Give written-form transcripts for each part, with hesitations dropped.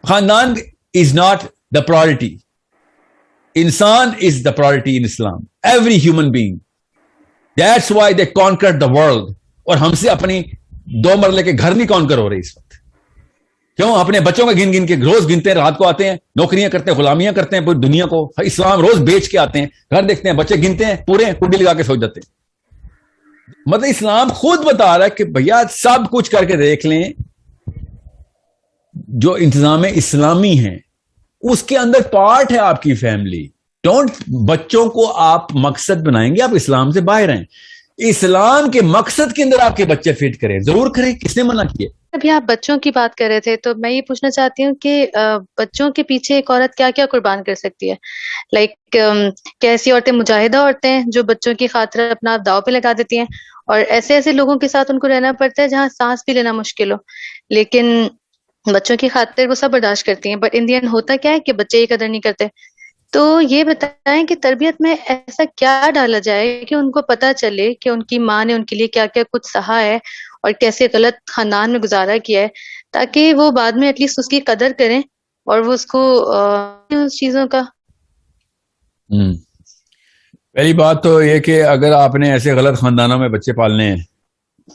خاندان is not the priority. انسان is the priority in Islam. Every human being. That's why they conquered the world. اور ہم سے اپنی 2 مرلے کے گھر نہیں کانکر ہو رہے اس وقت. کیوں؟ اپنے بچوں کا گن گن کے روز گنتے ہیں, رات کو آتے ہیں, نوکریاں کرتے ہیں, غلامیاں کرتے ہیں پوری دنیا کو. اسلام روز بیچ کے آتے ہیں, گھر دیکھتے ہیں, بچے گنتے ہیں, پورے کنڈی لگا کے سو جاتے ہیں. مطلب اسلام خود بتا رہا ہے کہ بھیا سب کچھ کر کے دیکھ لیں, جو انتظام اسلامی ہے اس کے اندر پارٹ ہے آپ کی فیملی. ڈونٹ, بچوں کو آپ مقصد بنائیں گے, آپ اسلام سے باہر ہیں. اسلام کے مقصد کے اندر آپ کے بچے فٹ کریں, ضرور کریں. کس نے منع کیا؟ ابھی آپ بچوں کی بات کر رہے تھے تو میں یہ پوچھنا چاہتی ہوں کہ بچوں کے پیچھے ایک عورت کیا کیا قربان کر سکتی ہے؟ لائک کیسی عورتیں مجاہدہ عورتیں ہیں جو بچوں کی خاطر اپنا داؤ پہ لگا دیتی ہیں, اور ایسے ایسے لوگوں کے ساتھ ان کو رہنا پڑتا ہے جہاں سانس بھی لینا مشکل ہو, لیکن بچوں کی خاطر وہ سب برداشت کرتی ہیں. بٹ ان دی اینڈ ہوتا کیا ہے کہ بچے یہ قدر نہیں کرتے. تو یہ بتائیں کہ تربیت میں ایسا کیا ڈالا جائے کہ ان کو پتہ چلے کہ ان کی ماں نے ان کے لیے کیا کیا کچھ سہا ہے اور کیسے غلط خاندان میں گزارا کیا ہے, تاکہ وہ بعد میں ایٹ لیسٹ اس کی قدر کریں اور وہ اس کو اس چیزوں کا. پہلی بات تو یہ کہ اگر آپ نے ایسے غلط خاندانوں میں بچے پالنے ہیں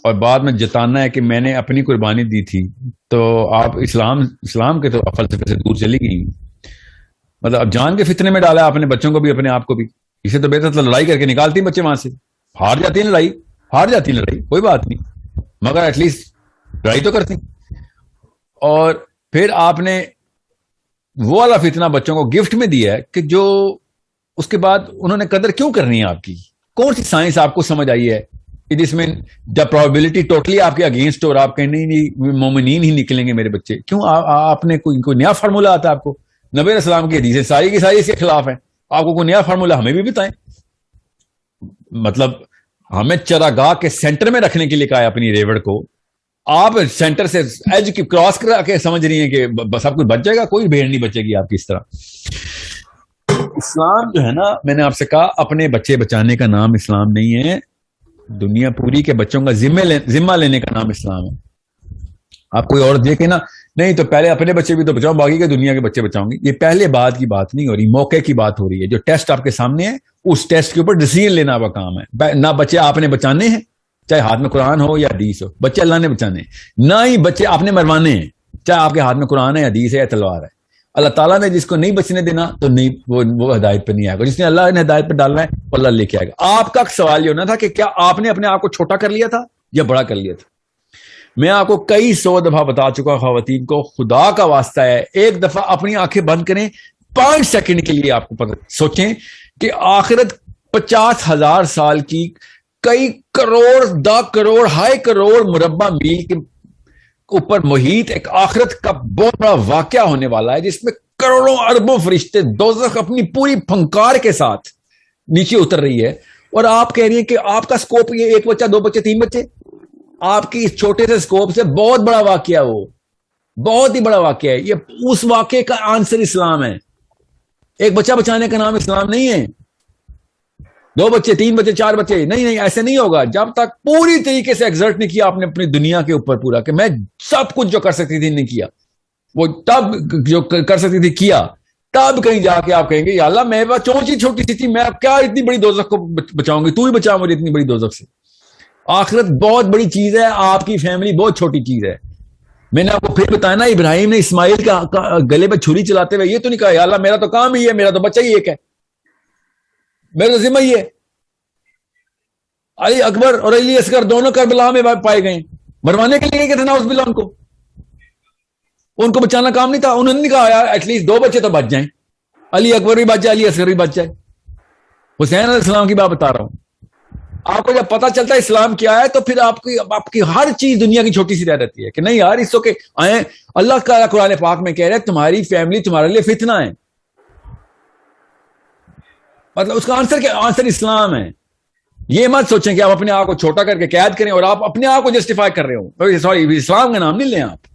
اور بعد میں جتانا ہے کہ میں نے اپنی قربانی دی تھی, تو آپ اسلام کے تو فلسفے سے دور چلی گئی. مطلب اب جان کے فتنے میں ڈالا آپ نے بچوں کو بھی, اپنے آپ کو بھی. اسے تو بہتر تو لڑائی کر کے نکالتی بچے وہاں سے. ہار جاتی لڑائی کوئی بات نہیں, مگر ایٹ لیسٹ لڑائی تو کرتی. اور پھر آپ نے وہ والا فتنہ بچوں کو گفٹ میں دیا ہے کہ جو اس کے بعد انہوں نے قدر کیوں کرنی ہے آپ کی. کون سی سائنس آپ کو سمجھ آئی ہے کہ جس میں جب پروبیبلٹی ٹوٹلی آپ کے اگینسٹ اور آپ کہیں نہیں مومنین ہی نکلیں گے میرے بچے, کیوں آپ نے کوئی نیا فارمولا آتا ہے آپ کو؟ نبی علیہ السلام کی حدیثیں ساری کی ساری اس کے خلاف ہیں. آپ کو کوئی نیا فارمولا ہمیں بھی بتائیں. مطلب ہمیں چراگاہ کے سینٹر میں رکھنے کے لیے کہا ہے اپنی ریوڑ کو, آپ سینٹر سے ایج کی کراس کرا کے سمجھ رہی ہیں کہ سب کچھ بچ جائے گا. کوئی بھیڑ نہیں بچے گی آپ کی اس طرح. اسلام جو ہے نا, میں نے آپ سے کہا اپنے بچے بچانے کا نام اسلام نہیں ہے, دنیا پوری کے بچوں کا ذمہ لینے کا نام اسلام ہے. آپ کوئی اور دیکھیں نا, نہیں تو پہلے اپنے بچے بھی تو بچاؤ, باقی کے دنیا کے بچے بچاؤں گی. یہ پہلے بات کی بات نہیں ہو رہی, موقع کی بات ہو رہی ہے. جو ٹیسٹ آپ کے سامنے ہے اس ٹیسٹ کے اوپر ڈیسیژن لینا کا کام ہے. نہ بچے آپ نے بچانے ہیں, چاہے ہاتھ میں قرآن ہو یا حدیث ہو, بچے اللہ نے بچانے ہیں. نہ ہی بچے آپ نے مروانے ہیں, چاہے آپ کے ہاتھ میں قرآن ہے, حدیث ہے یا تلوار ہے. اللہ تعالیٰ نے جس کو نہیں بچنے دینا تو نہیں, وہ ہدایت پہ نہیں آئے گا. جس نے اللہ نے ہدایت پہ ڈالنا ہے وہ اللہ لے کے آئے گا. آپ کا سوال یہ ہونا تھا کہ کیا آپ نے اپنے آپ کو چھوٹا کر لیا تھا یا بڑا کر لیا تھا. میں آپ کو کئی 100 دفعہ بتا چکا خواتین کو, خدا کا واسطہ ہے ایک دفعہ اپنی آنکھیں بند کریں, 5 سیکنڈ کے لیے آپ کو پتہ سوچیں کہ آخرت 50,000 سال کی کئی کروڑ 10 کروڑ ہائی کروڑ مربع میل کے اوپر محیط ایک آخرت کا بہت بڑا واقعہ ہونے والا ہے, جس میں کروڑوں اربوں فرشتے دوزخ اپنی پوری پھنکار کے ساتھ نیچے اتر رہی ہے, اور آپ کہہ رہی ہیں کہ آپ کا سکوپ یہ 1 بچہ 2 بچے 3 بچے. آپ کی اس چھوٹے سے سکوپ سے بہت بڑا واقعہ, وہ بہت ہی بڑا واقعہ ہے. یہ اس واقعے کا آنسر اسلام ہے. ایک بچہ بچانے کا نام اسلام نہیں ہے. 2 بچے 3 بچے 4 بچے نہیں, ایسے نہیں ہوگا جب تک پوری طریقے سے ایگزرٹ نہیں کیا آپ نے اپنی دنیا کے اوپر پورا, کہ میں سب کچھ جو کر سکتی تھی نہیں کیا, وہ تب جو کر سکتی تھی کیا, تب کہیں جا کے آپ کہیں گے یا اللہ میں بس چونچی چھوٹی سی تھی, میں اب کیا اتنی بڑی دوزخ کو بچاؤں گی, تو ہی بچا مجھے اتنی بڑی دوزخ سے. آخرت بہت بڑی چیز ہے, آپ کی فیملی بہت چھوٹی چیز ہے. میں نے آپ کو پھر بتایا نا, ابراہیم نے اسماعیل کا گلے پہ چھری چلاتے ہوئے یہ تو نہیں کہا یا اللہ میرا تو کام ہی ہے, میرا تو بچہ ہی ایک ہے, میرا تو ذمہ ہی ہے. علی اکبر اور علی اصغر دونوں کربلا میں پائے گئے, مروانے کے لیے کیا تھا نا اس بلا, ان کو بچانا کام نہیں تھا. انہوں نے کہا یار ایٹ لیسٹ 2 بچے تو بچ جائیں, علی اکبر بھی بچ جائے, علی اصغر بھی بچ جائے. حسین علیہ السلام کی بات بتا رہا ہوں. آپ کو جب پتا چلتا ہے اسلام کیا ہے تو پھر آپ کی ہر چیز دنیا کی چھوٹی سی رہ رہتی ہے کہ نہیں یار اس کے آئے. اللہ کا قرآن پاک میں کہہ رہے ہیں تمہاری فیملی تمہارے لیے فتنہ ہے. مطلب اس کا آنسر اسلام ہے. یہ مت سوچیں کہ آپ اپنے آپ کو چھوٹا کر کے قید کریں اور آپ اپنے آپ کو جسٹیفائی کر رہے ہو. سوری, اسلام کا نام نہیں لیں آپ.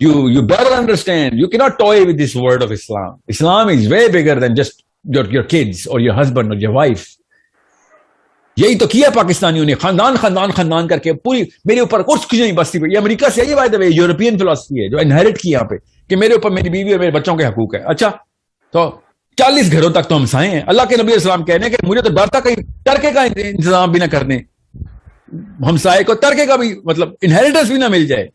You better understand. You cannot toy with this word of Islam. Islam is way bigger than just your kids or your husband or your wife. یہی تو کیا پاکستانیوں نے, خاندان خاندان خاندان کر کے پوری میرے اوپر کچھ نہیں بستی پہ. یہ امریکہ سے بائی دا وے یورپین فلسفی ہے جو انہیرٹ کی یہاں پہ کہ میرے اوپر میری بیوی اور میرے بچوں کے حقوق ہے. اچھا تو 40 گھروں تک تو ہمسائے ہیں. اللہ کے نبی علیہ السلام کہنے کہ مجھے تو ڈر تھا کہیں ترکے کا انتظام بھی نہ کر دیں, ہمسائے کو ترکے کا بھی مطلب انہیریٹنس بھی نہ مل جائے.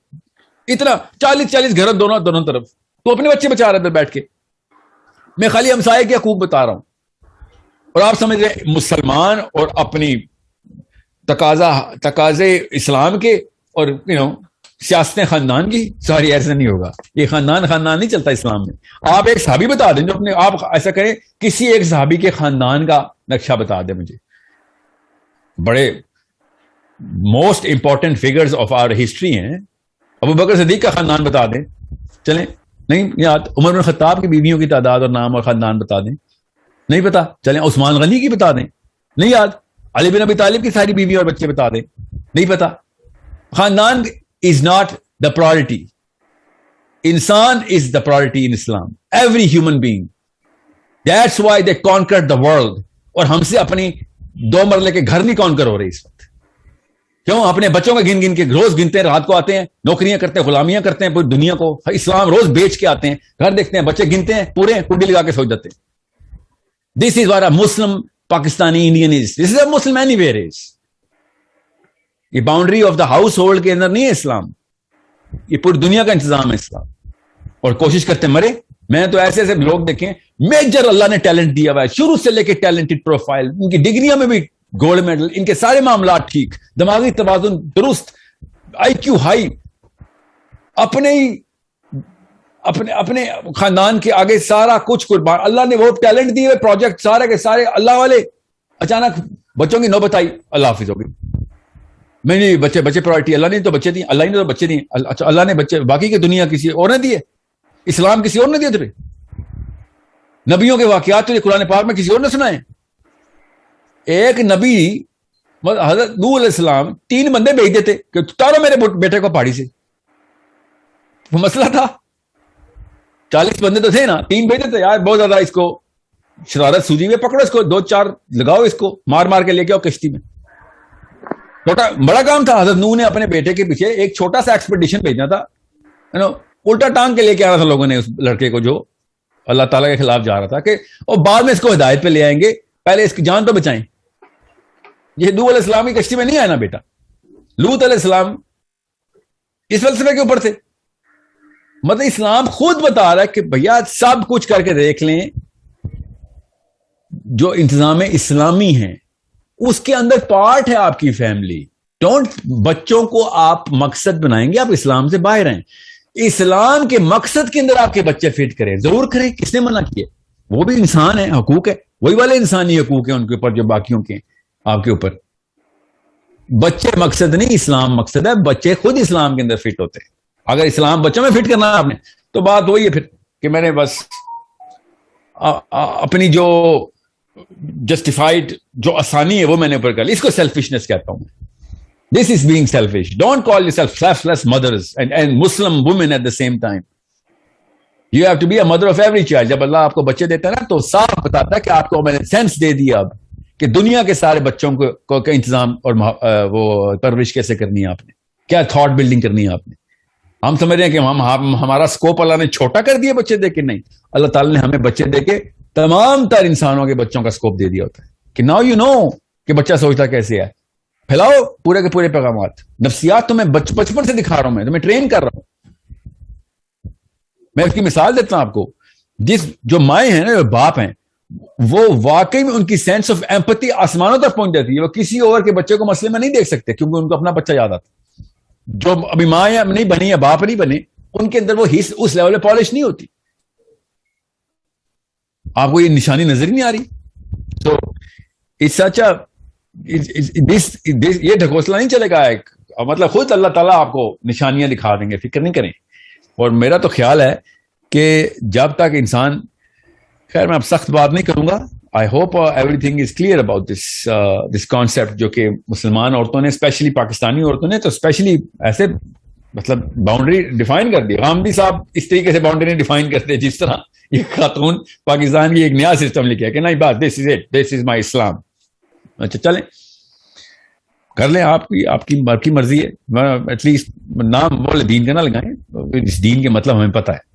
اتنا 40 گھر دونوں طرف, تو اپنے بچے بچا رہے ادھر بیٹھ کے. میں خالی ہمسائے کے حقوق بتا رہا ہوں, اور آپ سمجھ رہے مسلمان اور اپنی تقاضے اسلام کے اور سیاستیں خاندان کی. سوری, ایسا نہیں ہوگا. یہ خاندان نہیں چلتا اسلام میں. آپ ایک صحابی بتا دیں جو اپنے آپ ایسا کریں, کسی ایک صحابی کے خاندان کا نقشہ بتا دیں مجھے. بڑے most important figures of our history ہیں. ابو بکر صدیق کا خاندان بتا دیں, چلیں. نہیں یاد. عمر بن خطاب کی بیویوں کی تعداد اور نام اور خاندان بتا دیں, نہیں پتا, چلیں. عثمان غنی کی بتا دیں, نہیں یاد. علی بن ابی طالب کی ساری بیوی اور بچے بتا دیں, نہیں پتا. خاندان is not the priority. Insan is the priority in Islam. Every human being. That's why they conquered the world. اور ہم سے اپنی 2 مرلے کے گھر نہیں کانکر ہو رہے اس وقت. کیوں؟ اپنے بچوں کا گن کے روز گنتے ہیں, رات کو آتے ہیں, نوکریاں کرتے ہیں, غلامیاں کرتے ہیں پوری دنیا کو. اسلام روز بیچ کے آتے ہیں, گھر دیکھتے ہیں, بچے گنتے ہیں, پورے کنڈی لگا کے سو جاتے ہیں. This is what a Muslim Pakistani Indian is. This is a Muslim anywhere is. یہ boundary of the house hold کے اندر نہیں ہے اسلام, یہ پوری دنیا کا انتظام ہے اسلام. اور کوشش کرتے مرے. میں تو ایسے ایسے لوگ دیکھیں, میجر اللہ نے ٹیلنٹ دیا ہوا ہے, شروع سے لے کے ٹیلنٹڈ پروفائل, ان کی ڈگریوں میں بھی گولڈ میڈل, ان کے سارے معاملات ٹھیک, دماغی توازن درست, آئی کیو ہائی, اپنے خاندان کے آگے سارا کچھ قربان. اللہ نے وہ ٹیلنٹ دیے ہوئے, پروجیکٹ سارے کے سارے اللہ والے. اچانک بچوں کی نوبت آئی, اللہ حافظ ہو گئی. میں نہیں, بچے پرائرٹی. اللہ نے تو بچے دیے, اللہ نے تو بچے دیے. اچھا, اللہ نے بچے باقی کی دنیا کسی اور نے دیے, اسلام کسی اور نے دیے تجھے. نبیوں کے واقعات تجھے قرآن پاک میں کسی اور نے سنائے. ایک نبی حضرت نوح علیہ السلام 3 بندے بھیج دیتے کہ اتارو میرے بیٹے کو پہاڑی سے. وہ مسئلہ تھا. 40 بندے تو تھے نا, 3 بھیج دیتے. یار بہت زیادہ اس کو شرارت سوجی ہوئی, پکڑو اس کو, 2-4 لگاؤ, اس کو مار کے لے کے آؤ کشتی میں. بڑا کام تھا. حضرت نوح نے اپنے بیٹے کے پیچھے ایک چھوٹا سا ایکسپیڈیشن بھیجنا تھا, الٹا ٹانگ کے لے کے آنا تھا لوگوں نے اس لڑکے کو جو اللہ تعالیٰ کے خلاف جا رہا تھا, کہ اور بعد میں اس کو ہدایت پہ لے آئیں گے, پہلے اس کی جان تو بچائیں. یہ نوح علیہ السلام کی کشتی میں نہیں آیا نا بیٹا. لوط علیہ السلام اس فلسفے کے اوپر تھے. مطلب اسلام خود بتا رہا ہے کہ بھیا سب کچھ کر کے دیکھ لیں, جو انتظام اسلامی ہیں اس کے اندر پارٹ ہے آپ کی فیملی. ڈونٹ, بچوں کو آپ مقصد بنائیں گے, آپ اسلام سے باہر ہیں. اسلام کے مقصد کے اندر آپ کے بچے فٹ کریں, ضرور کریں. کس نے منع کیا؟ وہ بھی انسان ہے, حقوق ہے, وہی والے انسانی حقوق ہیں ان کے اوپر جو باقیوں کے آپ کے اوپر. بچے مقصد نہیں, اسلام مقصد ہے. بچے خود اسلام کے اندر فٹ ہوتے ہیں. اگر اسلام بچوں میں فٹ کرنا ہے آپ نے, تو بات وہی ہے پھر کہ میں نے بس اپنی جو جسٹیفائڈ جو آسانی ہے وہ میں نے اوپر کر لی. اس کو سیلفشنس کہتا ہوں. This is being selfish. Don't call yourself selfless mothers and Muslim women at the same time. You have to be a mother of every child. جب اللہ آپ کو بچے دیتا ہے نا, تو صاف بتاتا ہے کہ آپ کو میں نے سینس دے دیا اب کہ دنیا کے سارے بچوں کو کا انتظام اور وہ پرورش کیسے کرنی ہے آپ نے, کیا تھاٹ بلڈنگ کرنی ہے آپ نے. ہم سمجھ رہے ہیں کہ ہمارا سکوپ اللہ نے چھوٹا کر دیا بچے دے کے. نہیں, اللہ تعالیٰ نے ہمیں بچے دے کے تمام تر انسانوں کے بچوں کا سکوپ دے دیا ہوتا ہے کہ ناؤ یو نو کہ بچہ سوچتا کیسے ہے. پھیلاؤ پورے کے پورے پیغامات. نفسیات تو میں بچپن سے دکھا رہا ہوں, میں تمہیں ٹرین کر رہا ہوں. میں اس کی مثال دیتا ہوں آپ کو. جو مائیں ہیں نا, جو باپ ہیں, وہ واقعی میں ان کی سینس آف ایمپتھی آسمانوں تک پہنچ جاتی ہے. وہ کسی اور کے بچے کو مسئلے میں نہیں دیکھ سکتے کیونکہ ان کو اپنا بچہ یاد آتا. جو ابھی ماں نہیں بنی یا باپ نہیں بنے, ان کے اندر وہ حص اس لیول پہ پالش نہیں ہوتی. آپ کو یہ نشانی نظر ہی نہیں آ رہی. تو اس سچا یہ ڈھکوسلا نہیں چلے گا. ایک مطلب خود اللہ تعالیٰ آپ کو نشانیاں دکھا دیں گے, فکر نہیں کریں. اور میرا تو خیال ہے کہ جب تک انسان, خیر میں اب سخت بات نہیں کروں گا. I hope everything is clear about this concept, جو کہ مسلمان عورتوں نے, اسپیشلی پاکستانی عورتوں نے تو اسپیشلی ایسے مطلب باؤنڈری ڈیفائن کر دی. غامدی صاحب اس طریقے سے باؤنڈری ڈیفائن کرتے جس طرح یہ خاتون پاکستان کی ایک نیا سسٹم لکھا ہے کہ نہیں بات دس از اٹ, دس از مائی اسلام. اچھا چلیں, کر لیں آپ کی مرضی ہے. ایٹ لیسٹ نام بولے دین کا نہ لگائیں, اس دین کے مطلب ہمیں پتہ ہے.